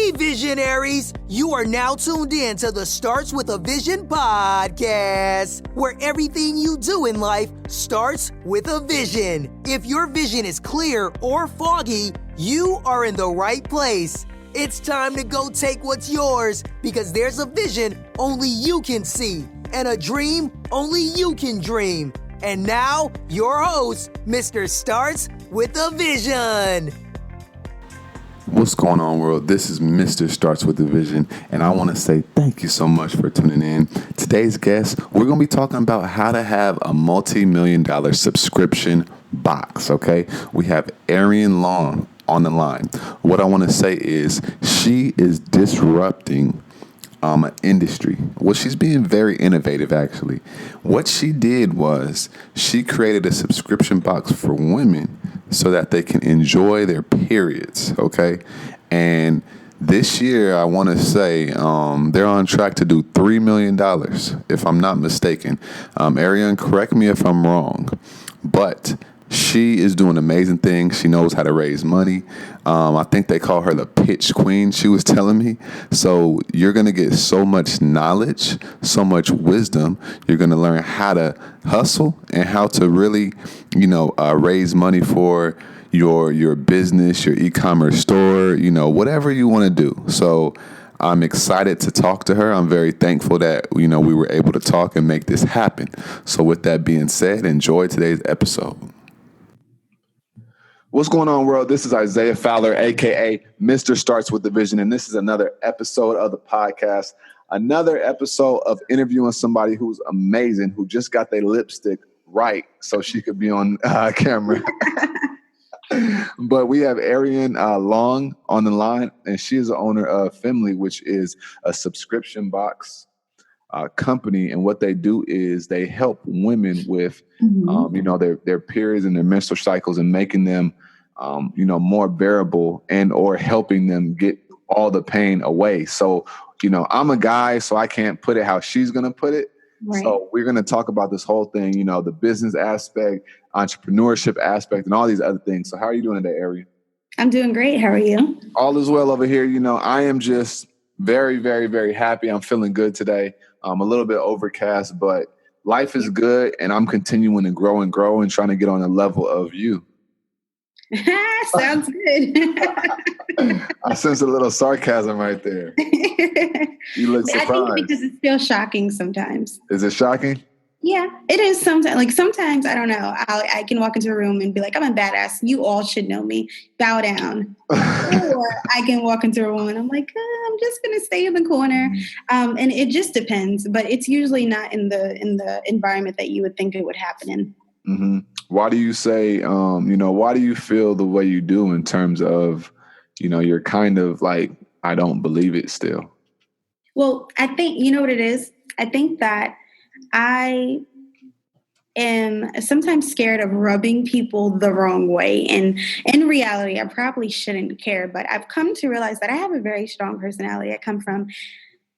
Hey, visionaries! You are now tuned in to the Starts with a Vision podcast, where everything you do in life starts with a vision. If your vision is clear or foggy, you are in the right place. It's time to go take what's yours, because there's a vision only you can see, and a dream only you can dream. And now, your host, Mr. Starts with a Vision. What's going on, world? This is Mr. Starts with a Vision, and I want to say thank you so much for tuning in. Today's guest, we're going to be talking about how to have a multi-million-dollar subscription box, okay? We have Arion Long on the line. What I want to say is she is disrupting an industry. Well, she's being very innovative, actually. What she did was she created a subscription box for women so that they can enjoy their periods, okay? And this year, I want to say they're on track to do $3 million, if I'm not mistaken. Arion, correct me if I'm wrong, but she is doing amazing things. She knows how to raise money. I think they call her the pitch queen, she was telling me. So you're going to get so much knowledge, so much wisdom. You're going to learn how to hustle and how to really, raise money for your business, your e-commerce store, whatever you want to do. So I'm excited to talk to her. I'm very thankful that, we were able to talk and make this happen. So with that being said, enjoy today's episode. What's going on, world? This is Isaiah Fowler, a.k.a. Mr. Starts with the Vision, and this is another episode of the podcast, another episode of interviewing somebody who's amazing, who just got their lipstick right so she could be on camera. But we have Arion Long on the line, and she is the owner of Femly, which is a subscription box company, and what they do is they help women with, their periods and their menstrual cycles, and making them, more bearable and or helping them get all the pain away. So, I'm a guy, so I can't put it how she's gonna put it. Right. So we're gonna talk about this whole thing, the business aspect, entrepreneurship aspect, and all these other things. So how are you doing today, Arion? I'm doing great. How are you? All is well over here. I am just very, very, very happy. I'm feeling good today. I'm a little bit overcast, but life is good, and I'm continuing to grow and trying to get on the level of you. Sounds good. I sense a little sarcasm right there. You look surprised. I think because it's still shocking sometimes. Is it shocking? Yeah, it is sometimes. Like sometimes, I don't know, I can walk into a room and be like, I'm a badass. You all should know me. Bow down. Or I can walk into a room and I'm like, I'm just going to stay in the corner. And it just depends. But it's usually not in the environment that you would think it would happen in. Mm-hmm. Why do you say, why do you feel the way you do in terms of, you're kind of like, I don't believe it still? Well, I think, you know what it is? I think that I am sometimes scared of rubbing people the wrong way. And in reality, I probably shouldn't care, but I've come to realize that I have a very strong personality. I come from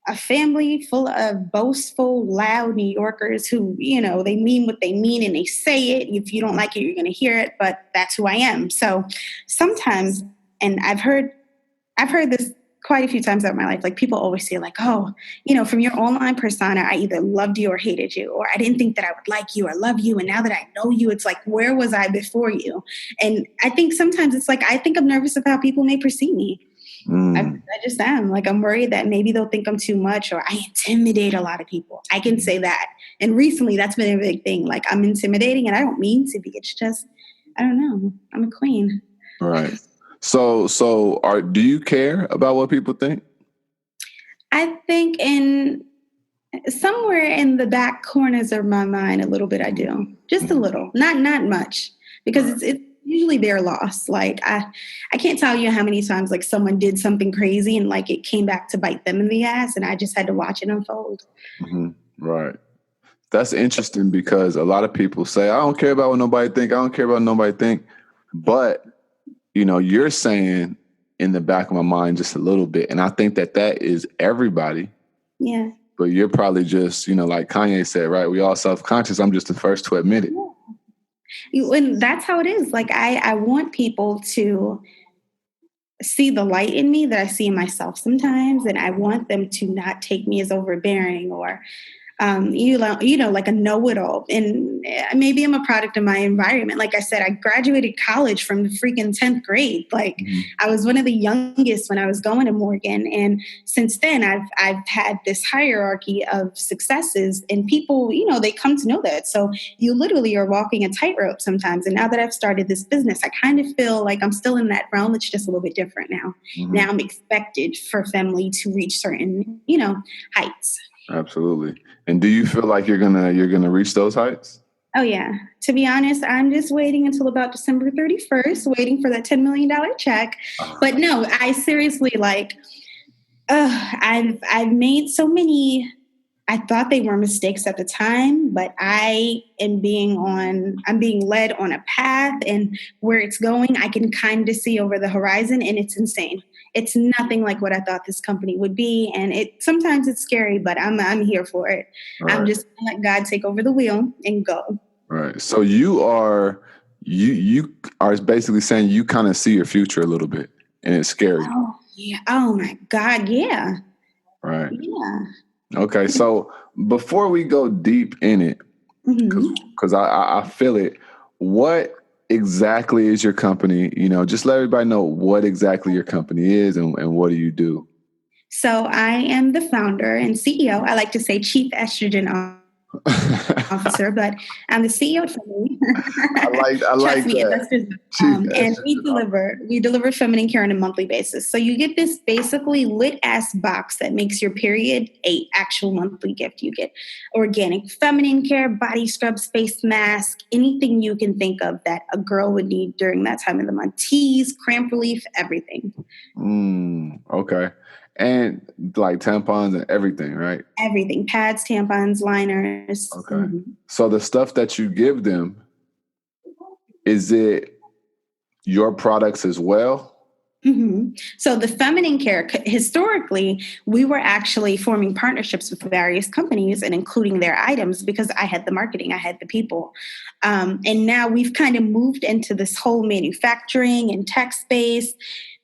a family full of boastful, loud New Yorkers who, they mean what they mean and they say it. If you don't like it, you're going to hear it, but that's who I am. So sometimes, and I've heard this quite a few times throughout my life, like people always say like, oh, from your online persona, I either loved you or hated you, or I didn't think that I would like you or love you. And now that I know you, it's like, where was I before you? And I think sometimes it's like, I think I'm nervous of how people may perceive me. I just am. Like, I'm worried that maybe they'll think I'm too much, or I intimidate a lot of people. I can say that. And recently that's been a big thing. Like, I'm intimidating, and I don't mean to be. It's just, I don't know. I'm a queen. Right. So do you care about what people think? I think somewhere in the back corners of my mind, a little bit I do. Just a little. Not much. Because it's usually their loss. Like, I can't tell you how many times like someone did something crazy and like it came back to bite them in the ass, and I just had to watch it unfold. Mm-hmm. Right. That's interesting, because a lot of people say, I don't care about what nobody think. I don't care about what nobody think. But you're saying in the back of my mind just a little bit. And I think that is everybody. Yeah. But you're probably just, like Kanye said, right? We all self-conscious. I'm just the first to admit it. Yeah. And that's how it is. Like, I want people to see the light in me that I see in myself sometimes, and I want them to not take me as overbearing or like a know-it-all. And maybe I'm a product of my environment. Like I said, I graduated college from the freaking 10th grade. Like I was one of the youngest when I was going to Morgan. And since then I've had this hierarchy of successes, and people, they come to know that. So you literally are walking a tightrope sometimes. And now that I've started this business, I kind of feel like I'm still in that realm. It's just a little bit different now. Now I'm expected for family to reach certain, heights. Absolutely. And do you feel like you're gonna reach those heights? Oh yeah. To be honest, I'm just waiting until about December 31st, waiting for that $10 million check. But no, I seriously I've made so many. I thought they were mistakes at the time, but I'm being led on a path, and where it's going, I can kind of see over the horizon, and it's insane. It's nothing like what I thought this company would be. And sometimes it's scary, but I'm here for it. Right. I'm just gonna let God take over the wheel and go. Right. So you are basically saying you kind of see your future a little bit, and it's scary. Oh yeah. Oh my God. Yeah. Right. Yeah. Okay. So before we go deep in it, because I feel it, what exactly is your company? Just let everybody know what exactly your company is and what do you do? So I am the founder and CEO. I like to say Chief Estrogen Officer, but I'm the CEO of Feminine. I like me, that. And we deliver feminine care on a monthly basis. So you get this basically lit ass box that makes your period a actual monthly gift. You get organic feminine care, body scrubs, face mask, anything you can think of that a girl would need during that time of the month. Teas, cramp relief, everything. Okay. And like tampons and everything, right? Everything. Pads, tampons, liners. Okay. So the stuff that you give them, is it your products as well? So the feminine care, historically, we were actually forming partnerships with various companies and including their items because I had the marketing, I had the people. And now we've kind of moved into this whole manufacturing and tech space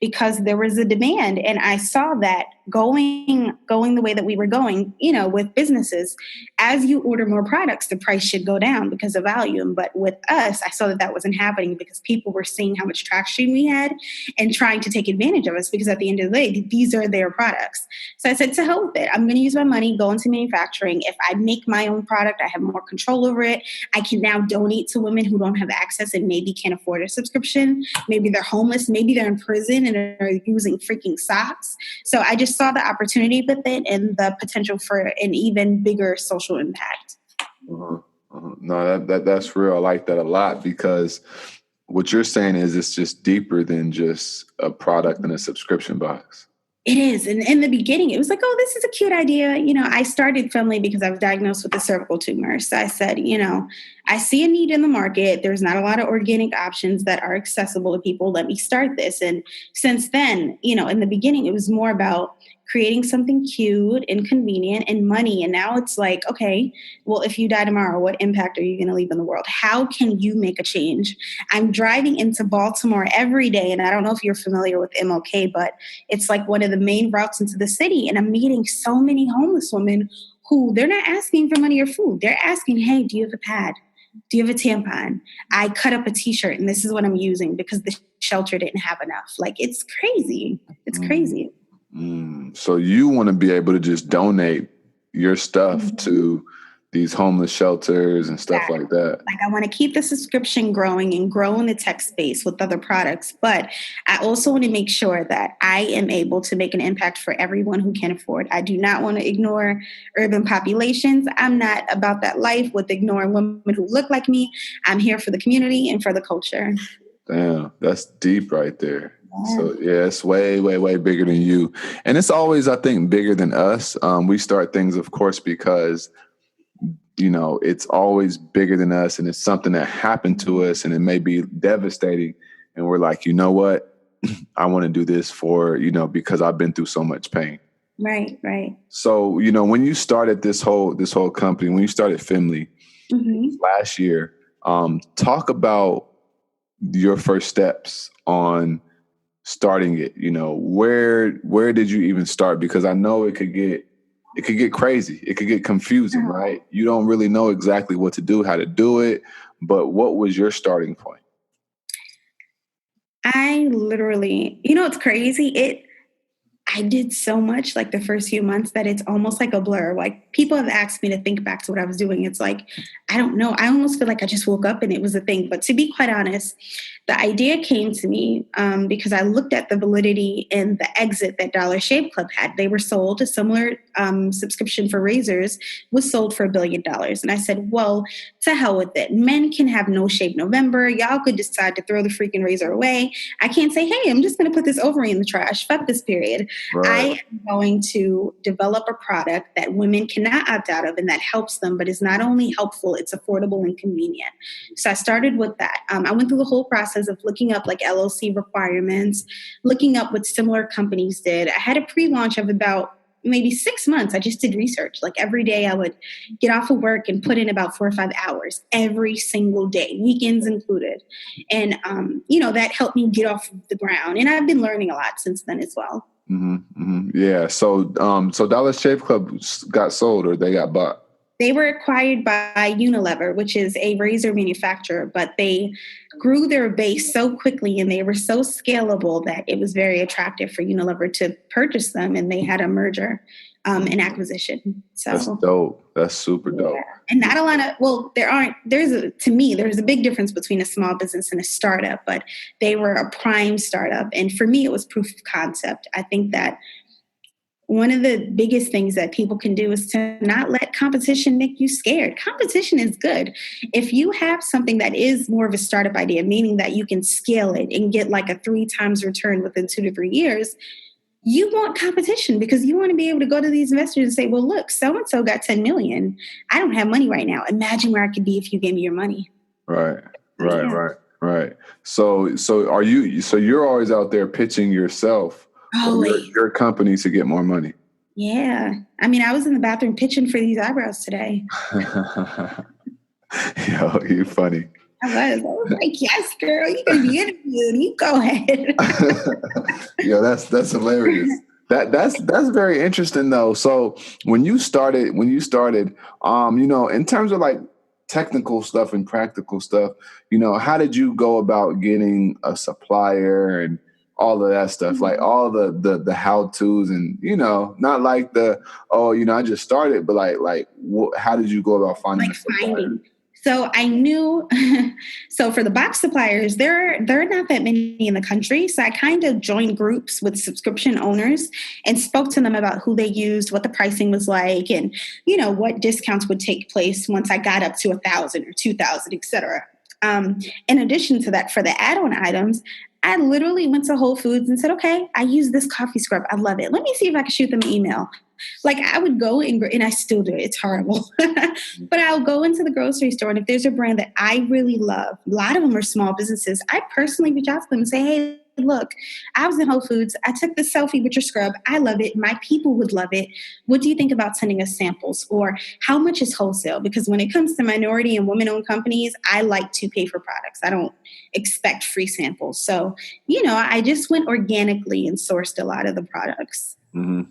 because there was a demand. And I saw that going the way that we were going, with businesses, as you order more products, the price should go down because of volume. But with us, I saw that wasn't happening because people were seeing how much traction we had and trying to take advantage of us because at the end of the day, these are their products. So I said, to hell with it. I'm going to use my money, go into manufacturing. If I make my own product, I have more control over it. I can now donate to women who don't have access and maybe can't afford a subscription. Maybe they're homeless. Maybe they're in prison and are using freaking socks. So I just saw the opportunity with it and the potential for an even bigger social impact. No, that's real. I like that a lot because what you're saying is it's just deeper than just a product and a subscription box. It is. And in the beginning, it was like, oh, this is a cute idea. I started Family because I was diagnosed with a cervical tumor. So I said, I see a need in the market. There's not a lot of organic options that are accessible to people. Let me start this. And since then, in the beginning, it was more about creating something cute and convenient and money. And now it's like, okay, well, if you die tomorrow, what impact are you going to leave in the world? How can you make a change? I'm driving into Baltimore every day. And I don't know if you're familiar with MLK, but it's like one of the main routes into the city. And I'm meeting so many homeless women who they're not asking for money or food. They're asking, hey, do you have a pad? Do you have a tampon? I cut up a t-shirt and this is what I'm using because the shelter didn't have enough. Like, it's crazy. It's crazy. So you want to be able to just donate your stuff to these homeless shelters and stuff like that. Like, I want to keep the subscription growing and grow in the tech space with other products. But I also want to make sure that I am able to make an impact for everyone who can afford. I do not want to ignore urban populations. I'm not about that life with ignoring women who look like me. I'm here for the community and for the culture. Damn, that's deep right there. So yeah, it's way, way, way bigger than you. And it's always, I think, bigger than us. We start things, of course, because, it's always bigger than us and it's something that happened to us and it may be devastating. And we're like, you know what? I want to do this for, because I've been through so much pain. Right, right. So, when you started this whole company, when you started Femly last year, talk about your first steps on starting it? You know, where did you even start? Because I know it could get crazy. It could get confusing, right? You don't really know exactly what to do, how to do it. But what was your starting point? I literally, it's crazy. I did so much like the first few months that it's almost like a blur. Like people have asked me to think back to what I was doing. It's like, I don't know. I almost feel like I just woke up and it was a thing. But to be quite honest, the idea came to me because I looked at the validity and the exit that Dollar Shave Club had. They were sold. A similar subscription for razors was sold for $1 billion. And I said, well, to hell with it. Men can have No Shave November. Y'all could decide to throw the freaking razor away. I can't say, hey, I'm just going to put this ovary in the trash. Fuck this period. Right. I am going to develop a product that women cannot opt out of and that helps them, but is not only helpful, it's affordable and convenient. So I started with that. I went through the whole process of looking up like LLC requirements, looking up what similar companies did. I had a pre-launch of about maybe 6 months. I just did research. Like every day I would get off of work and put in about 4 or 5 hours every single day, weekends included. And, that helped me get off the ground. And I've been learning a lot since then as well. Mm-hmm, mm-hmm. Yeah. So Dollar Shave Club got sold or they got bought? They were acquired by Unilever, which is a razor manufacturer, but they grew their base so quickly and they were so scalable that it was very attractive for Unilever to purchase them, and they had a merger and acquisition. So that's dope. That's super dope. And not a lot of, to me, there's a big difference between a small business and a startup, but they were a prime startup. And for me, it was proof of concept. I think that one of the biggest things that people can do is to not let competition make you scared. Competition is good. If you have something that is more of a startup idea, meaning that you can scale it and get like a 3 times return within 2 to 3 years, you want competition because you want to be able to go to these investors and say, well, look, so-and-so got 10 million. I don't have money right now. Imagine where I could be if you gave me your money. Right. So you're always out there pitching yourself. Your company to get more money. Yeah. I mean, I was in the bathroom pitching for these eyebrows today. Yo, you're funny. I was like, yes, girl, you can be interviewed. You go ahead. Yo, that's hilarious. That's very interesting though. So when you started, in terms of like technical stuff and practical stuff, how did you go about getting a supplier and all of that stuff, like all the how-tos and, not like I just started, but how did you go about finding So I knew, so for the box suppliers, there are not that many in the country. So I kind of joined groups with subscription owners and spoke to them about who they used, what the pricing was like, and, what discounts would take place once I got up to 1,000 or 2,000, et cetera. In addition to that, for the add-on items, I literally went to Whole Foods and said, okay, I use this coffee scrub. I love it. Let me see if I can shoot them an email. Like I would go and I still do it. It's horrible. But I'll go into the grocery store, and if there's a brand that I really love, a lot of them are small businesses, I personally reach out to them and say, hey, look, I was in Whole Foods. I took this selfie with your scrub. I love it. My people would love it. What do you think about sending us samples? Or how much is wholesale? Because when it comes to minority and women-owned companies, I like to pay for products. I don't expect free samples. So, I just went organically and sourced a lot of the products. Mm-hmm.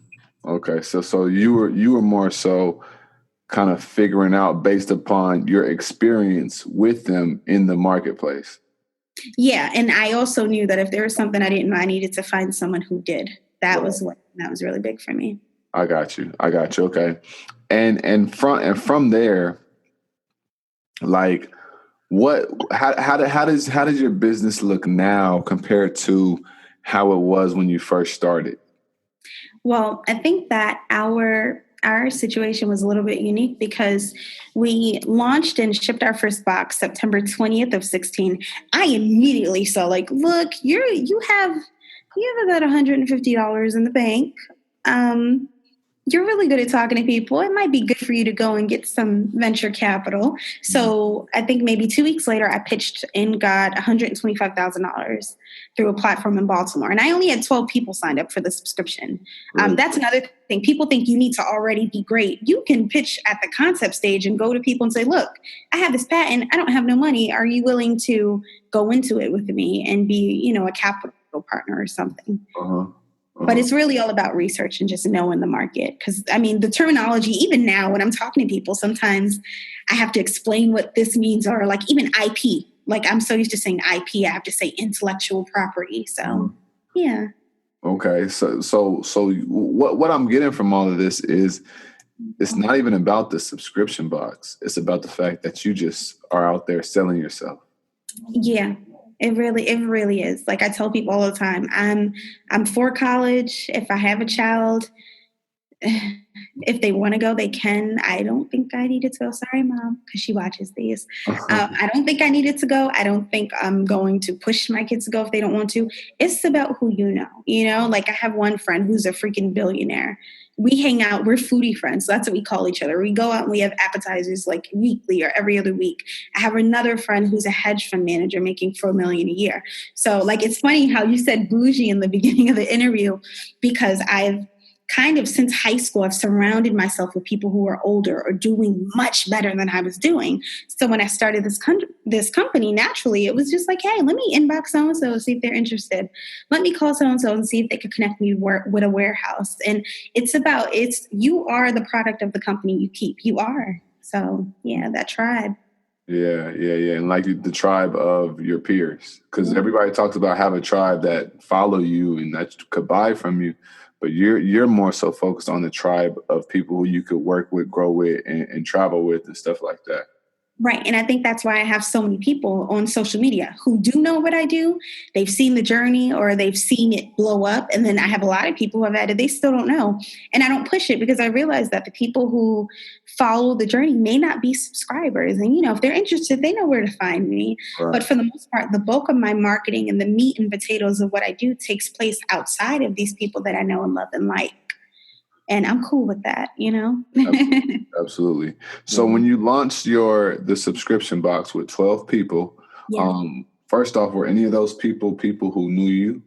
Okay. So you were more so kind of figuring out based upon your experience with them in the marketplace. Yeah. And I also knew that if there was something I didn't know, I needed to find someone who did. That was really big for me. I got you. Okay. And from there, like how does your business look now compared to how it was when you first started? Well, I think that our situation was a little bit unique because we launched and shipped our first box September 20th of 16. I immediately saw look, you have about $150 in the bank. You're really good at talking to people. It might be good for you to go and get some venture capital. So I think maybe 2 weeks later, I pitched and got $125,000 through a platform in Baltimore. And I only had 12 people signed up for the subscription. That's another thing. People think you need to already be great. You can pitch at the concept stage and go to people and say, look, I have this patent. I don't have no money. Are you willing to go into it with me and be, a capital partner or something. Uh-huh. But it's really all about research and just knowing the market. Because, I mean, the terminology, even now when I'm talking to people, sometimes I have to explain what this means, or like even IP. Like I'm so used to saying IP, I have to say intellectual property. So, yeah. Okay. So what I'm getting from all of this is it's not even about the subscription box. It's about the fact that you just are out there selling yourself. Yeah. It really is. Like I tell people all the time, I'm for college. If I have a child, if they want to go, they can. I don't think I needed to go. Sorry, Mom, because she watches these. I don't think I needed to go. I don't think I'm going to push my kids to go if they don't want to. It's about who you know. Like I have one friend who's a freaking billionaire. We hang out. We're foodie friends. So that's what we call each other. We go out and we have appetizers like weekly or every other week. I have another friend who's a hedge fund manager making $4 million a year. So like, it's funny how you said bougie in the beginning of the interview, because I've kind of since high school, I've surrounded myself with people who are older or doing much better than I was doing. So when I started this company, naturally, it was just like, hey, let me inbox so-and-so and see if they're interested. Let me call so-and-so and see if they could connect me with a warehouse. And you are the product of the company you keep. You are. So yeah, that tribe. Yeah. And like the tribe of your peers, because everybody talks about have a tribe that follow you and that could buy from you. But you're more so focused on the tribe of people who you could work with, grow with, and travel with and stuff like that. Right. And I think that's why I have so many people on social media who do know what I do. They've seen the journey or they've seen it blow up. And then I have a lot of people who have added, they still don't know. And I don't push it because I realize that the people who follow the journey may not be subscribers. And, if they're interested, they know where to find me. Right. But for the most part, the bulk of my marketing and the meat and potatoes of what I do takes place outside of these people that I know and love and like. And I'm cool with that, Absolutely. So when you launched the subscription box with 12 people, first off, were any of those people who knew you?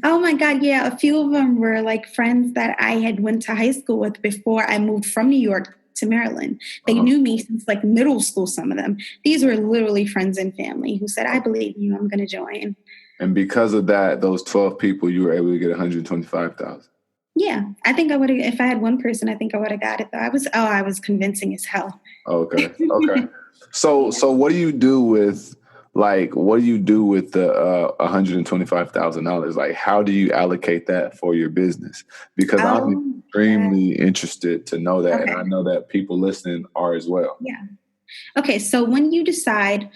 Oh my God, yeah. A few of them were like friends that I had went to high school with before I moved from New York to Maryland. They knew me since like middle school, some of them. These were literally friends and family who said, I believe in you, I'm going to join. And because of that, those 12 people, you were able to get $125,000. Yeah, I think I would have, if I had one person, I think I would have got it though. I was convincing as hell. Okay. So what do you do with the $125,000? Like, how do you allocate that for your business? Because I'm extremely interested to know that. Okay. And I know that people listening are as well. Yeah. Okay. So when you decide,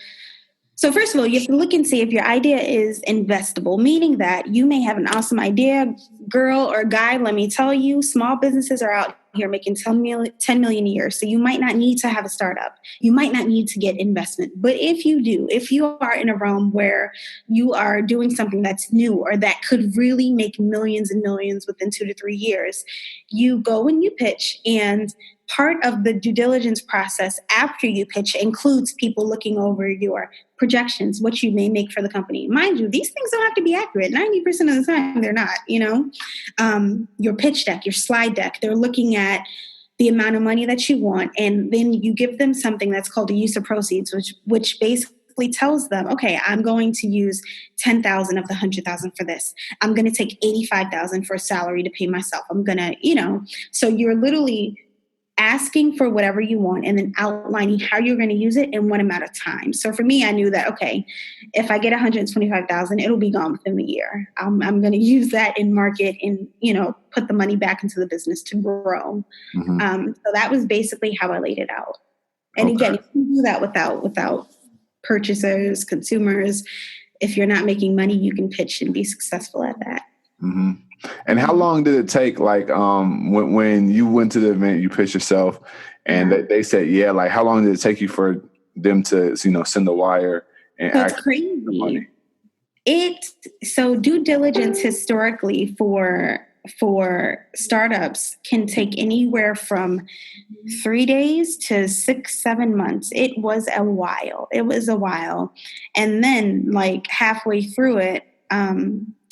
so first of all, you have to look and see if your idea is investable, meaning that you may have an awesome idea, girl or guy. Let me tell you, small businesses are out here making $10 million a year. So you might not need to have a startup. You might not need to get investment. But if you are in a realm where you are doing something that's new or that could really make millions and millions within 2 to 3 years, you go and you pitch, and part of the due diligence process after you pitch includes people looking over your projections, what you may make for the company. Mind you, these things don't have to be accurate. 90% of the time, they're not, your pitch deck, your slide deck, they're looking at the amount of money that you want. And then you give them something that's called a use of proceeds, which basically tells them, okay, I'm going to use 10,000 of the 100,000 for this. I'm going to take 85,000 for a salary to pay myself. I'm going to, so you're literally asking for whatever you want and then outlining how you're going to use it in what amount of time. So for me, I knew that, okay, if I get 125,000, it'll be gone within the year. I'm going to use that in market and, put the money back into the business to grow. So that was basically how I laid it out. And again, you can do that without purchasers, consumers. If you're not making money, you can pitch and be successful at that. Mm-hmm. And how long did it take, like, when you went to the event, you pitched yourself, and they said, yeah, like, how long did it take you for them to, send the wire and That's crazy. So due diligence historically for startups can take anywhere from 3 days to 6-7 months. It was a while. And then like halfway through it,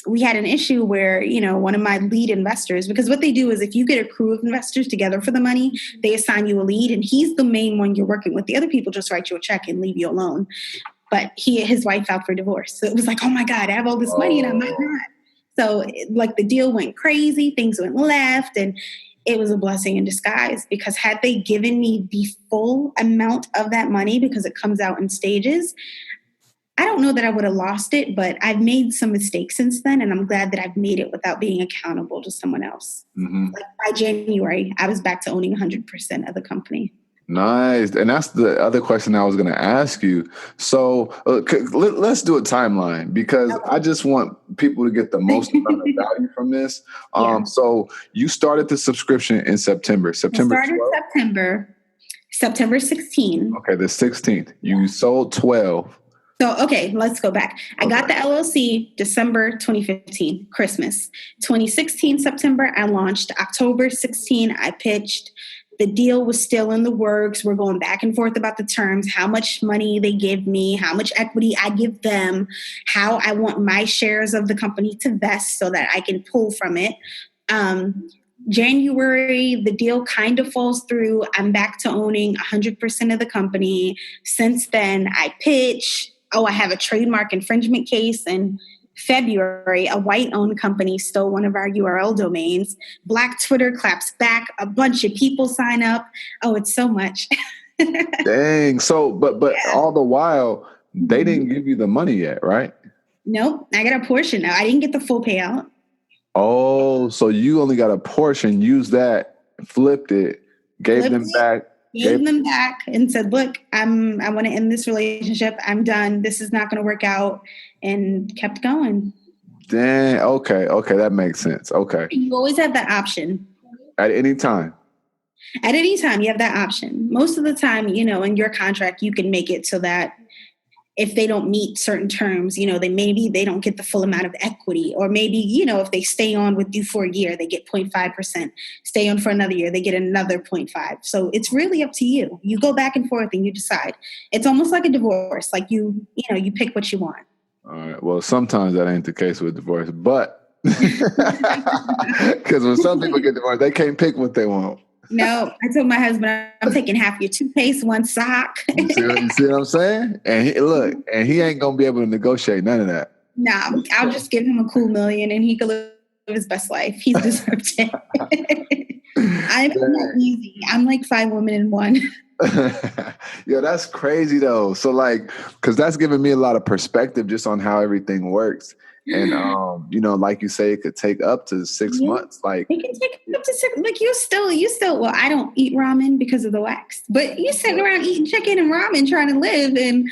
we had an issue where, one of my lead investors, because what they do is if you get a crew of investors together for the money, they assign you a lead and he's the main one you're working with. The other people just write you a check and leave you alone. but his wife filed for divorce. So it was like, oh my God, I have all this money and I might not. So like the deal went crazy, things went left, and it was a blessing in disguise, because had they given me the full amount of that money, because it comes out in stages, I don't know that I would have lost it, but I've made some mistakes since then, and I'm glad that I've made it without being accountable to someone else. Like by January, I was back to owning 100% of the company. Nice. And that's the other question I was going to ask you. So let's do a timeline, because I just want people to get the most amount of value from this. So you started the subscription in September. September 16. Okay, the 16th. You sold 12. So, okay, let's go back. I got the LLC December 2015, Christmas. 2016, September, I launched. October 16, I pitched. The deal was still in the works. We're going back and forth about the terms, how much money they give me, how much equity I give them, how I want my shares of the company to vest so that I can pull from it. January, the deal kind of falls through. I'm back to owning 100% of the company. Since then, I pitch. I have a trademark infringement case. In February, a white-owned company stole one of our URL domains. Black Twitter claps back. A bunch of people sign up. Oh, it's so much. Dang. So, but all the while, they didn't give you the money yet, right? Nope. I got a portion now. I didn't get the full payout. Oh, so you only got a portion, used that, flipped it, gave them back and said, look, I want to end this relationship. I'm done. This is not going to work out, and kept going. Dang. Okay. That makes sense. Okay. You always have that option. At any time. At any time, you have that option. Most of the time, in your contract, you can make it so that if they don't meet certain terms, they don't get the full amount of equity. Or maybe, if they stay on with you for a year, they get 0.5%. Stay on for another year, they get another 0.5. So it's really up to you. You go back and forth and you decide. It's almost like a divorce. Like you pick what you want. All right. Well, sometimes that ain't the case with divorce, but because when some people get divorced, they can't pick what they want. No, I told my husband, I'm taking half your toothpaste, one sock. You see what I'm saying? And he ain't going to be able to negotiate none of that. No, I'll just give him a cool $1 million and he can live his best life. He's deserved it. I'm not easy. I'm like 5 women in one. Yeah, that's crazy though. So because that's giving me a lot of perspective just on how everything works. And, like you say, it could take up to 6 months. Like it can take up to 6. Like you still, well, I don't eat ramen because of the wax, but you're sitting around eating chicken and ramen trying to live. And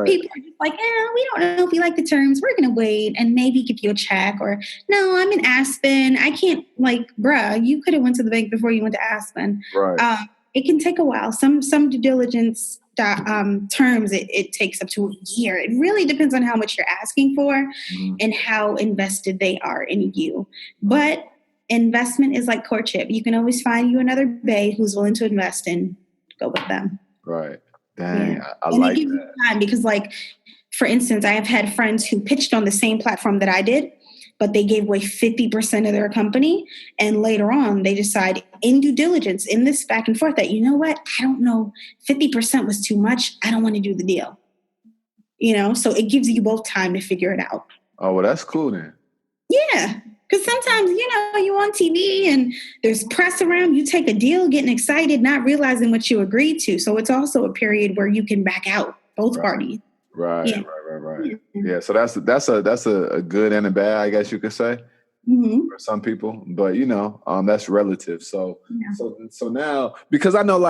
people are just like, we don't know if we like the terms. We're going to wait and maybe give you a check, or no, I'm in Aspen. I can't, bruh, you could have went to the bank before you went to Aspen. Right. It can take a while. Some due diligence terms, it takes up to a year. It really depends on how much you're asking for and how invested they are in you. But investment is like courtship. You can always find you another bae who's willing to invest and go with them. Right. Dang, yeah. I and like it gives that. you time because, for instance, I have had friends who pitched on the same platform that I did, but they gave away 50% of their company. And later on, they decide in due diligence, in this back and forth, that, you know what, I don't know, 50% was too much. I don't want to do the deal. So it gives you both time to figure it out. Oh, well, that's cool then. Yeah. Because sometimes, you're on TV and there's press around, you take a deal, getting excited, not realizing what you agreed to. So it's also a period where you can back out, both parties. Right. Yeah. So that's a good and a bad, I guess you could say, for some people. But that's relative. So so now, because I know,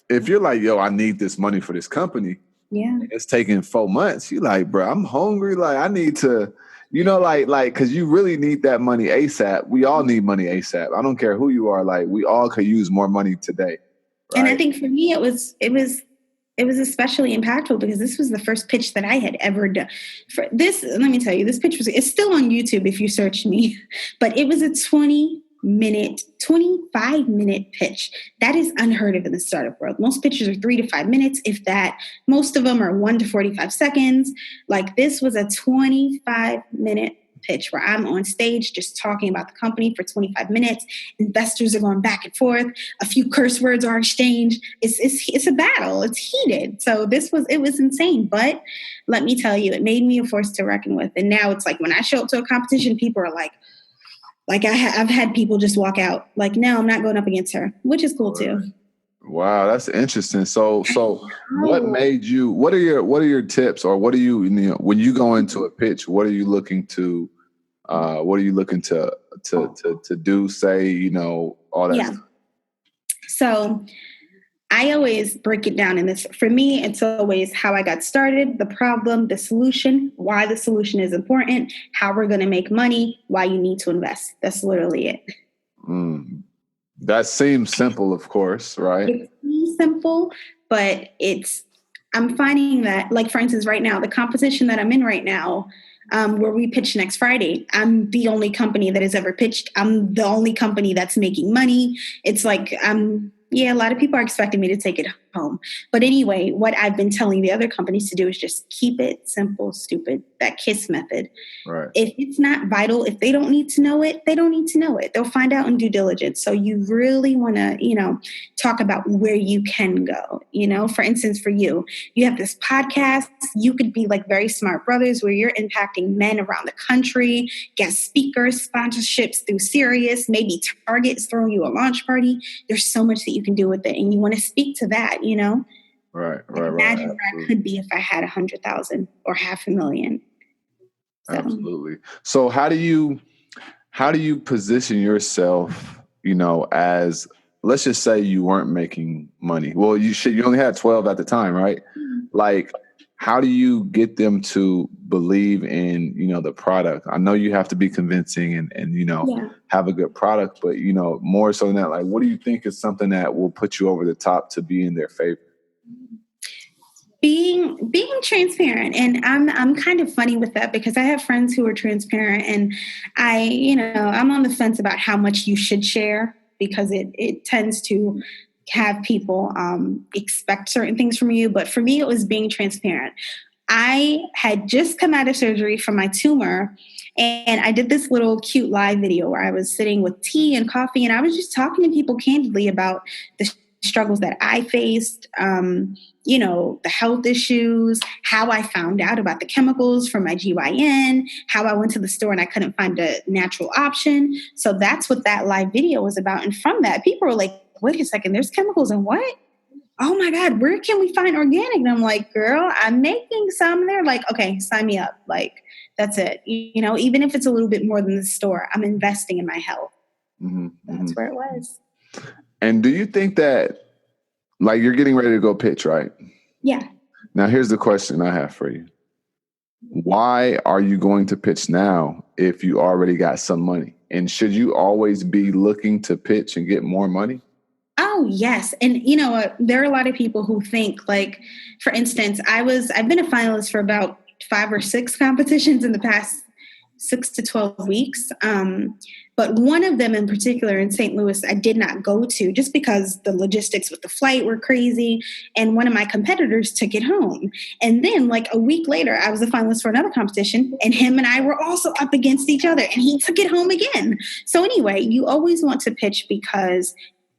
if you're like, yo, I need this money for this company. Yeah. It's taking 4 months. You like, bro, I'm hungry. I need to, because you really need that money ASAP. We all need money ASAP. I don't care who you are. We all could use more money today. Right? And I think for me, it was especially impactful because this was the first pitch that I had ever done. For this, let me tell you, this pitch it's still on YouTube if you search me, but it was a 25-minute pitch. That is unheard of in the startup world. Most pitches are 3 to 5 minutes, if that. Most of them are 1 to 45 seconds. This was a 25-minute pitch where I'm on stage just talking about the company for 25 minutes. Investors are going back and forth. A few curse words are exchanged. It's a battle. It's heated. So it was insane. But let me tell you, it made me a force to reckon with. And now it's like when I show up to a competition, people are like I've had people just walk out like, no, I'm not going up against her, which is cool too. Wow, that's interesting. So what made you, what are your tips, or what are you know, when you go into a pitch, what are you looking to do, say, you know, all that stuff? So I always break it down in this. For me, it's always how I got started, the problem, the solution, why the solution is important, how we're going to make money, why you need to invest. That's literally it. That seems simple, of course, right? It seems simple, but I'm finding that, like, for instance, right now, the competition that I'm in right now, where we pitch next Friday, I'm the only company that has ever pitched. I'm the only company that's making money. It's like, a lot of people are expecting me to take it home. But anyway, what I've been telling the other companies to do is just keep it simple, stupid, that KISS method. Right. If it's not vital, if they don't need to know it, they don't need to know it. They'll find out in due diligence. So you really want to, talk about where you can go. For instance, for you have this podcast. You could be like Very Smart Brothers, where you're impacting men around the country, guest speakers, sponsorships through Sirius, maybe Target's throwing you a launch party. There's so much that you can do with it. And you want to speak to that, Right. Imagine where I could be if I had 100,000 or 500,000. So. Absolutely. So how do you position yourself, as, let's just say you weren't making money. Well, you only had 12 at the time, right? Mm-hmm. Like, how do you get them to believe in, the product? I know you have to be convincing and have a good product, but, more so than that, like, what do you think is something that will put you over the top to be in their favor? Being transparent. And I'm kind of funny with that because I have friends who are transparent, and I'm on the fence about how much you should share, because it tends to have people expect certain things from you. But for me, it was being transparent. I had just come out of surgery for my tumor, and I did this little cute live video where I was sitting with tea and coffee, and I was just talking to people candidly about the struggles that I faced, the health issues, how I found out about the chemicals for my GYN, how I went to the store and I couldn't find a natural option. So that's what that live video was about. And from that, people were like, wait a second, there's chemicals in what? Oh my God, where can we find organic? And I'm like, girl, I'm making some. They're like, okay, sign me up. Like, that's it. Even if it's a little bit more than the store, I'm investing in my health. Mm-hmm. That's where it was. And do you think that, like, you're getting ready to go pitch, right? Yeah. Now, here's the question I have for you. Why are you going to pitch now if you already got some money? And should you always be looking to pitch and get more money? Oh, yes. And there are a lot of people who think, like, for instance, I've been a finalist for about 5 or 6 competitions in the past 6 to 12 weeks. But one of them in particular in St. Louis, I did not go to just because the logistics with the flight were crazy. And one of my competitors took it home. And then like a week later, I was a finalist for another competition, and him and I were also up against each other, and he took it home again. So anyway, you always want to pitch because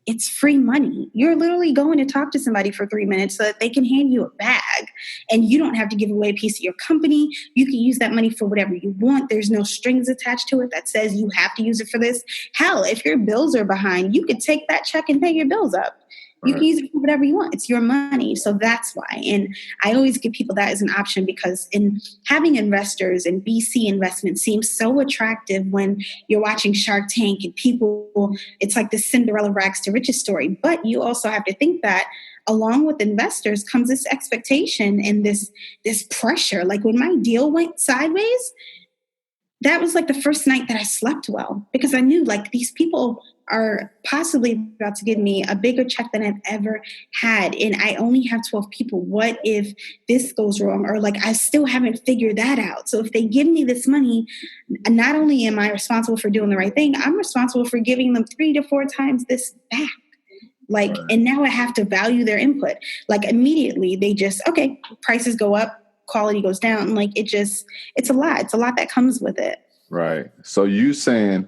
it's free money. You're literally going to talk to somebody for 3 minutes so that they can hand you a bag, and you don't have to give away a piece of your company. You can use that money for whatever you want. There's no strings attached to it that says you have to use it for this. Hell, if your bills are behind, you could take that check and pay your bills up. You can use it for whatever you want. It's your money. So that's why. And I always give people that as an option, because in having investors and VC investment seems so attractive when you're watching Shark Tank and people, it's like this Cinderella rags to riches story. But you also have to think that along with investors comes this expectation and this pressure. Like when my deal went sideways, that was like the first night that I slept well, because I knew like these people are possibly about to give me a bigger check than I've ever had. And I only have 12 people. What if this goes wrong? Or like, I still haven't figured that out. So if they give me this money, not only am I responsible for doing the right thing, I'm responsible for giving them 3 to 4 times this back. Like, and now I have to value their input. Like immediately they just, okay, prices go up, quality goes down. Like it's a lot. It's a lot that comes with it. Right. So you saying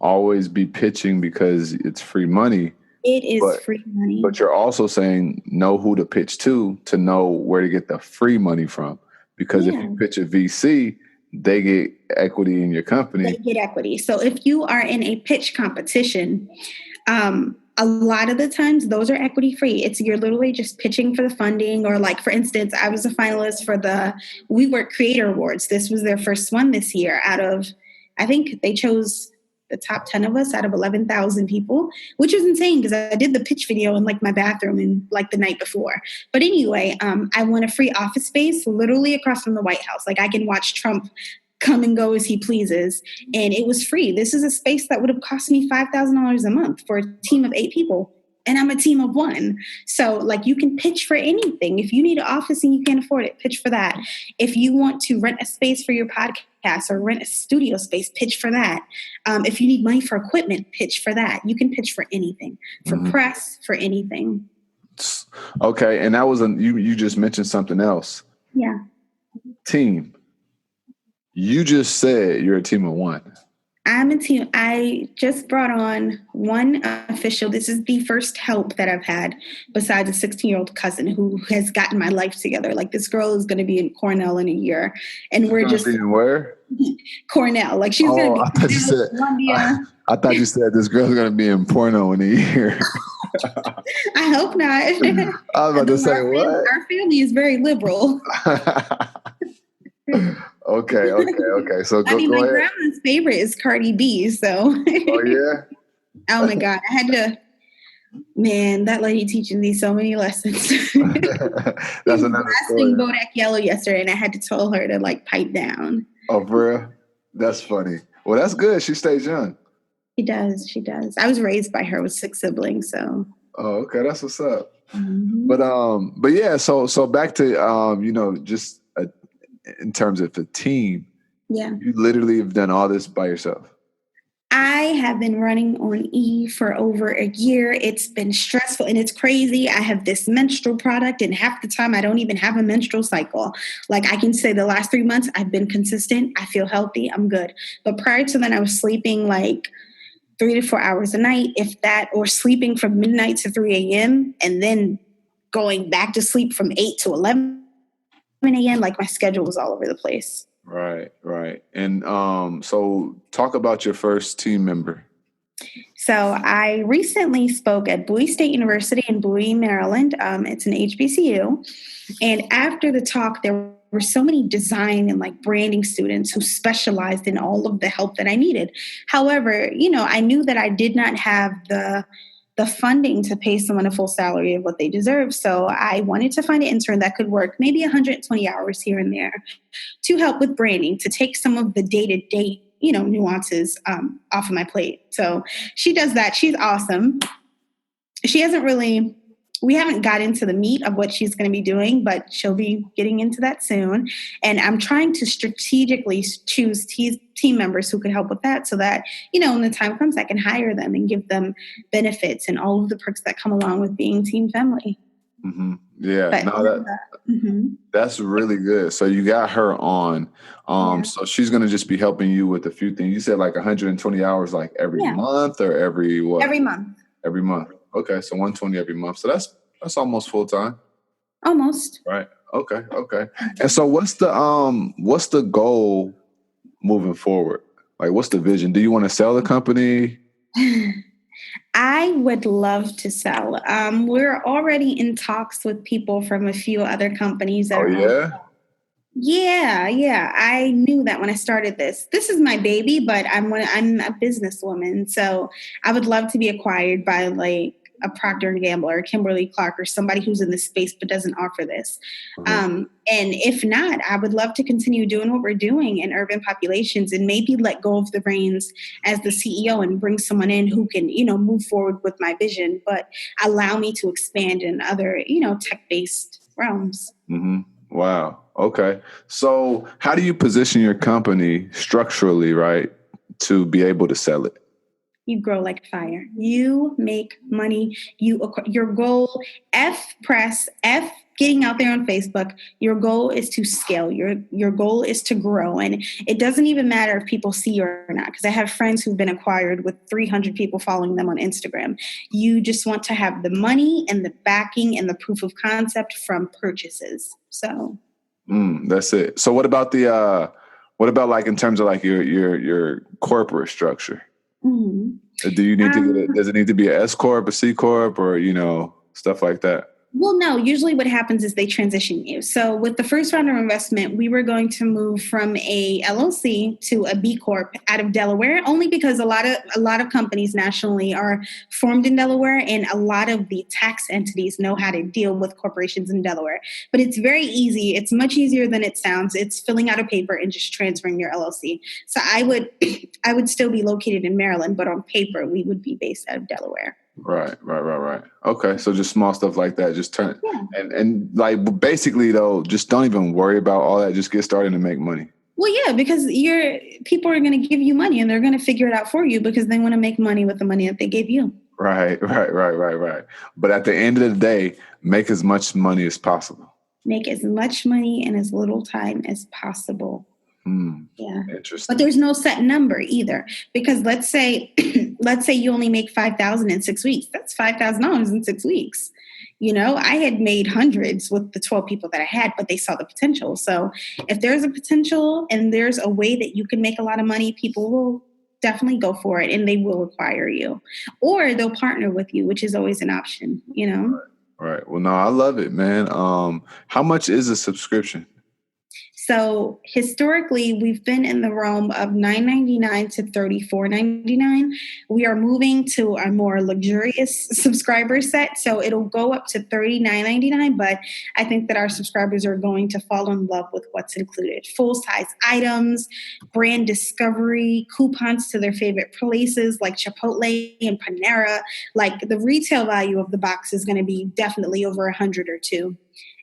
always be pitching because it's free money, It is but free money. but you're also saying know who to pitch to know where to get the free money from. Because if you pitch a VC, they get equity in your company. They get equity. So if you are in a pitch competition, a lot of the times those are equity free. You're literally just pitching for the funding, or like, for instance, I was a finalist for the WeWork Creator Awards. This was their first one this year out of, I think they chose the top 10 of us out of 11,000 people, which was insane because I did the pitch video in like my bathroom and like the night before. But anyway, I won a free office space literally across from the White House. Like I can watch Trump come and go as he pleases. And it was free. This is a space that would have cost me $5,000 a month for a team of 8 people. And I'm a team of 1. So like you can pitch for anything. If you need an office and you can't afford it, pitch for that. If you want to rent a space for your podcast or rent a studio space, pitch for that. If you need money for equipment, pitch for that. You can pitch for anything, for press, for anything. Okay. And that was you just mentioned something else. Yeah. Team. You just said you're a team of 1. I'm a team. I just brought on 1 official. This is the first help that I've had besides a 16-year-old cousin who has gotten my life together. Like this girl is going to be in Cornell in a year. And we're just in where? Cornell. Like she's going to be I thought you said Columbia. I thought you said this girl's going to be in porno in a year. I hope not. I was about to say, what? Our family is very liberal. Okay. So go my ahead. grandma's favorite is Cardi B. So. Oh yeah. Oh my God! I had to. Man, that lady teaching me so many lessons. That's another story. Bodak Yellow yesterday, and I had to tell her to like pipe down. Oh, for real? That's funny. Well, that's good. She stays young. She does. She does. I was raised by her with 6 siblings, so. Oh, okay. That's what's up. Mm-hmm. But yeah. So back to just. In terms of the team, you literally have done all this by yourself. I have been running on E for over a year. It's been stressful and it's crazy. I have this menstrual product and half the time I don't even have a menstrual cycle. Like I can say the last 3 months I've been consistent. I feel healthy. I'm good. But prior to that, I was sleeping like 3 to 4 hours a night, if that, or sleeping from midnight to 3 a.m. and then going back to sleep from 8 to 11 a.m. Like my schedule was all over the place. Right. And so talk about your first team member. So I recently spoke at Bowie State University in Bowie, Maryland. It's an HBCU. And after the talk, there were so many design and like branding students who specialized in all of the help that I needed. However, I knew that I did not have the funding to pay someone a full salary of what they deserve. So I wanted to find an intern that could work maybe 120 hours here and there to help with branding, to take some of the day-to-day, nuances off of my plate. So she does that. She's awesome. We haven't got into the meat of what she's going to be doing, but she'll be getting into that soon. And I'm trying to strategically choose team members who could help with that so that, when the time comes, I can hire them and give them benefits and all of the perks that come along with being team family. Mm-hmm. Yeah, that's really good. So you got her on. So she's going to just be helping you with a few things. You said like 120 hours, like every month or every what? Every month. Every month. Okay, so 120 every month. So that's almost full time. Almost. Right. Okay. And so what's the goal moving forward? Like what's the vision? Do you want to sell the company? I would love to sell. We're already in talks with people from a few other companies that Yeah. I knew that when I started this. This is my baby, but I'm a businesswoman, so I would love to be acquired by like a Procter & Gamble or Kimberly Clark or somebody who's in this space but doesn't offer this. And if not, I would love to continue doing what we're doing in urban populations and maybe let go of the reins as the CEO and bring someone in who can, move forward with my vision, but allow me to expand in other, tech-based realms. Mm-hmm. Wow. Okay. So how do you position your company structurally, right, to be able to sell it? you grow like fire. You make money. Your goal, getting out there on Facebook. Your goal is to scale. Your goal is to grow. And it doesn't even matter if people see you or not, because I have friends who've been acquired with 300 people following them on Instagram. You just want to have the money and the backing and the proof of concept from purchases. So that's it. So what about like in terms of like your corporate structure? Mm-hmm. Do you need to does it need to be an S corp, a C corp, or stuff like that? Well, no, usually what happens is they transition you. So with the first round of investment, we were going to move from a LLC to a B Corp out of Delaware, only because a lot of companies nationally are formed in Delaware, and a lot of the tax entities know how to deal with corporations in Delaware. But it's very easy. It's much easier than it sounds. It's filling out a paper and just transferring your LLC. So I would still be located in Maryland, but on paper, we would be based out of Delaware. Right. Okay, so just small stuff like that. Just turn and like basically though, just don't even worry about all that. Just get started and make money. Well, yeah, because people are going to give you money and they're going to figure it out for you because they want to make money with the money that they gave you. Right. But at the end of the day, make as much money as possible. Make as much money in as little time as possible. Yeah. Interesting. But there's no set number either, because let's say you only make $5,000 in 6 weeks. That's $5,000 in 6 weeks. I had made hundreds with the 12 people that I had, but they saw the potential. So if there's a potential and there's a way that you can make a lot of money, people will definitely go for it and they will acquire you, or they'll partner with you, which is always an option, Right. Well, no, I love it, man. How much is a subscription? So historically, we've been in the realm of $9.99 to $34.99. We are moving to a more luxurious subscriber set, so it'll go up to $39.99. But I think that our subscribers are going to fall in love with what's included: full-size items, brand discovery, coupons to their favorite places like Chipotle and Panera. Like, the retail value of the box is going to be definitely over $100 or $200,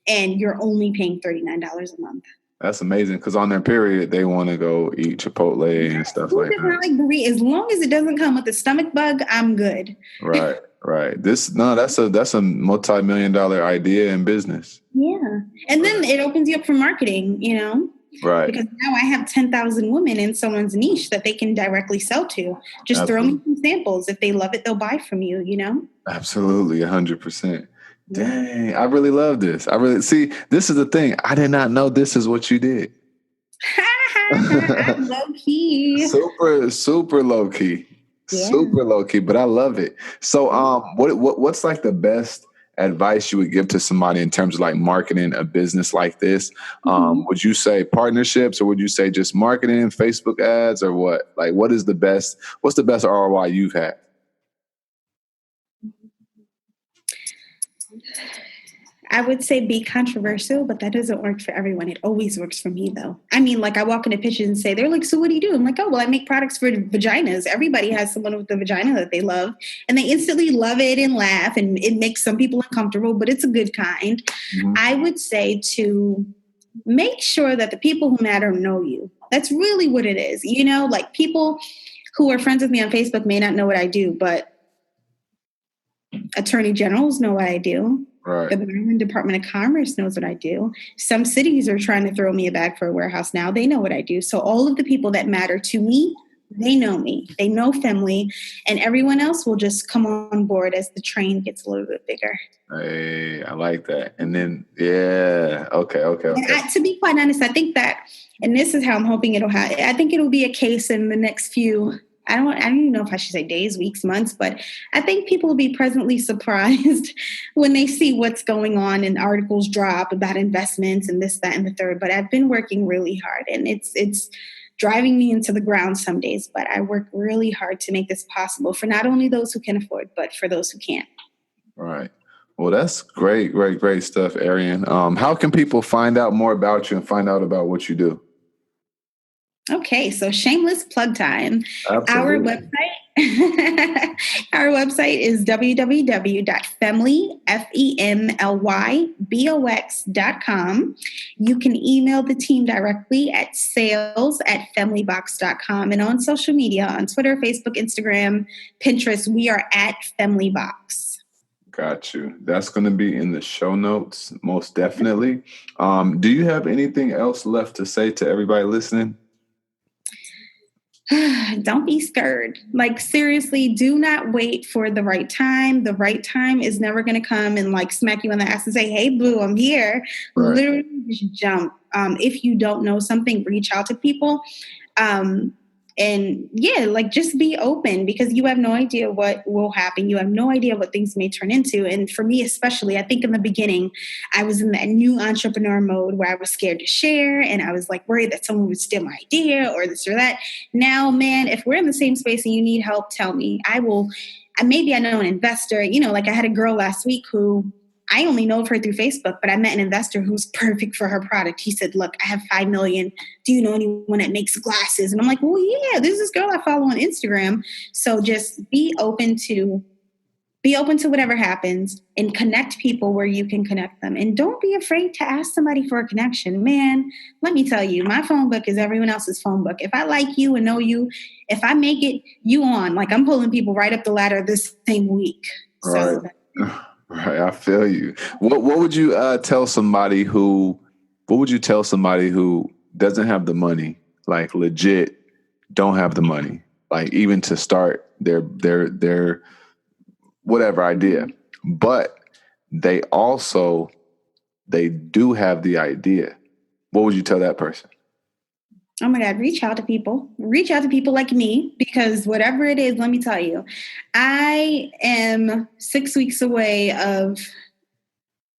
and you're only paying $39 a month. That's amazing, because on their period, they want to go eat Chipotle and stuff like that. As long as it doesn't come with a stomach bug, I'm good. Right. That's a multi-million-dollar idea in business. Yeah. And then it opens you up for marketing, Right. Because now I have 10,000 women in someone's niche that they can directly sell to. Just Throw me some samples. If they love it, they'll buy from you, Absolutely, 100%. Dang, I really love this. See, this is the thing. I did not know this is what you did. I'm low key. Super low key. Yeah. Super low key, but I love it. So what's like the best advice you would give to somebody in terms of like marketing a business like this? Would you say partnerships, or would you say just marketing, Facebook ads, or what? Like, what's the best ROI you've had? I would say be controversial, but that doesn't work for everyone. It always works for me, though. I mean, like, I walk into pitches and say, they're like, so what do you do? I'm like, oh, well, I make products for vaginas. Everybody has someone with a vagina that they love, and they instantly love it and laugh, and it makes some people uncomfortable, but it's a good kind. Mm-hmm. I would say to make sure that the people who matter know you. That's really what it is. Like, people who are friends with me on Facebook may not know what I do, but attorney generals know what I do. Right. The Maryland Department of Commerce knows what I do. Some cities are trying to throw me a bag for a warehouse now. They know what I do. So all of the people that matter to me, they know me. They know family, and everyone else will just come on board as the train gets a little bit bigger. Hey, I like that. And then, yeah, okay. And to be quite honest, I think that, and this is how I'm hoping it'll happen. I think it'll be a case in the next few. I don't even know if I should say days, weeks, months, but I think people will be pleasantly surprised when they see what's going on and articles drop about investments and this, that, and the third. But I've been working really hard, and it's driving me into the ground some days. But I work really hard to make this possible for not only those who can afford, but for those who can't. Right. Well, that's great stuff, Arion. How can people find out more about you and find out about what you do? Okay, so shameless plug time. Our Absolutely. website, our website is www.femlybox.com. You can email the team directly at sales@femlybox.com, and on social media, on Twitter, Facebook, Instagram, Pinterest, we are at femlybox. Got you. That's going to be in the show notes, most definitely. Do you have anything else left to say to everybody listening? Don't be scared. Like, seriously, do not wait for the right time. The right time is never going to come and like smack you in the ass and say, hey, boo, I'm here. Right. Literally just jump. If you don't know something, reach out to people. And yeah, like just be open, because you have no idea what will happen. You have no idea what things may turn into. And for me, especially, I think in the beginning, I was in that new entrepreneur mode where I was scared to share, and I was like worried that someone would steal my idea or this or that. Now, man, if we're in the same space and you need help, tell me. Maybe I know an investor, like I had a girl last week who I only know of her through Facebook, but I met an investor who's perfect for her product. He said, look, I have 5 million. Do you know anyone that makes glasses? And I'm like, well, yeah, there's this girl I follow on Instagram. So just be open to whatever happens and connect people where you can connect them. And don't be afraid to ask somebody for a connection. Man, let me tell you, my phone book is everyone else's phone book. If I like you and know you, if I make it, you on. Like, I'm pulling people right up the ladder this same week. So. Right, I feel you. What would you tell somebody who? What would you tell somebody who doesn't have the money, like legit, don't have the money, like even to start their whatever idea, but they do have the idea? What would you tell that person? Oh my God, reach out to people. Reach out to people like me, because whatever it is, let me tell you, I am 6 weeks away of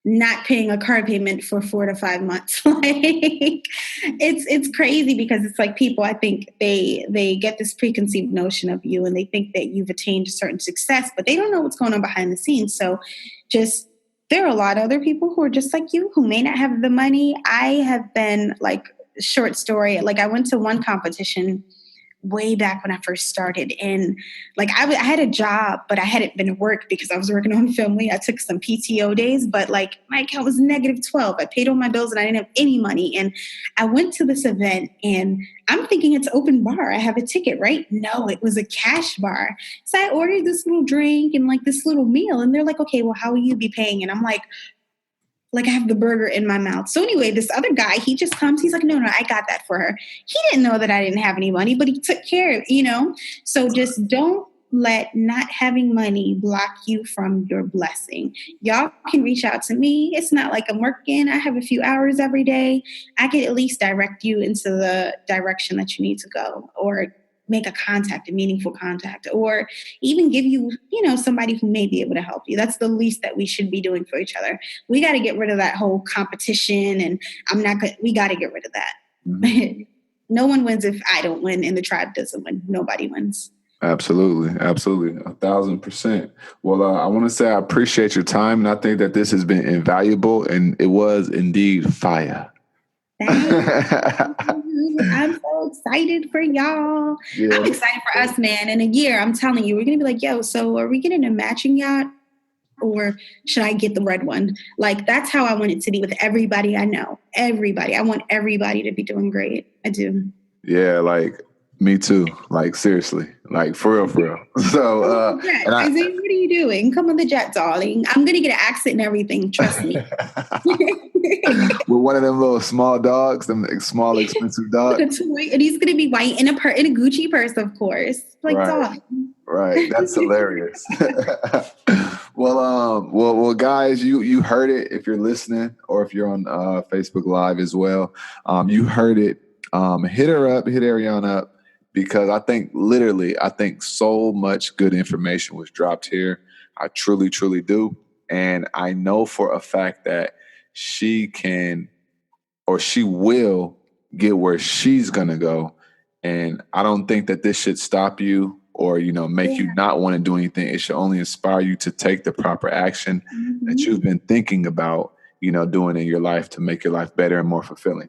not paying a car payment for 4 to 5 months. Like, it's crazy, because it's like people, I think they get this preconceived notion of you, and they think that you've attained a certain success, but they don't know what's going on behind the scenes. So there are a lot of other people who are just like you, who may not have the money. I have been like, short story, like I went to one competition way back when I first started, and like I had a job, but I hadn't been to work because I was working on Family. I took some PTO days, but like my account was -12. I paid all my bills and I didn't have any money. And I went to this event, and I'm thinking it's open bar. I have a ticket, right? No, it was a cash bar. So I ordered this little drink and like this little meal, and they're like, okay, well, how will you be paying? And I'm like I have the burger in my mouth. So anyway, this other guy, he just comes. He's like, no, I got that for her. He didn't know that I didn't have any money, but he took care of, So just don't let not having money block you from your blessing. Y'all can reach out to me. It's not like I'm working. I have a few hours every day. I can at least direct you into the direction that you need to go, or make a meaningful contact, or even give you, somebody who may be able to help you. That's the least that we should be doing for each other. We got to get rid of that whole competition, and we got to get rid of that. Mm-hmm. No one wins if I don't win, and the tribe doesn't win. Nobody wins. Absolutely. 1,000%. Well, I want to say I appreciate your time, and I think that this has been invaluable, and it was indeed fire. I'm so excited for y'all. Yeah. I'm excited for us, man. In a year, I'm telling you, we're going to be like, yo, so are we getting a matching yacht, or should I get the red one? Like, that's how I want it to be with everybody I know. Everybody. I want everybody to be doing great. I do. Yeah, like, me too. Like, seriously. Like, for real. So, Isaiah, what are you doing? Come on the jet, darling. I'm going to get an accent and everything. Trust me. With one of them little small dogs, them small, expensive dogs. And he's going to be white in a Gucci purse, of course. Like, dog. Right. That's hilarious. Well, guys, you heard it. If you're listening, or if you're on Facebook Live as well, you heard it. Hit her up, hit Arion up, because I think so much good information was dropped here. I truly, truly do. And I know for a fact that she can, or she will get where she's going to go. And I don't think that this should stop you, or, make you not want to do anything. It should only inspire you to take the proper action that you've been thinking about, doing in your life to make your life better and more fulfilling.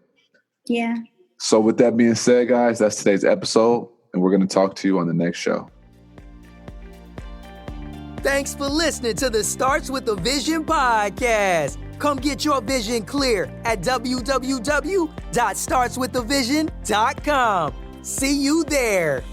Yeah. So with that being said, guys, that's today's episode, and we're going to talk to you on the next show. Thanks for listening to the Starts with a Vision podcast. Come get your vision clear at www.startswithavision.com. See you there.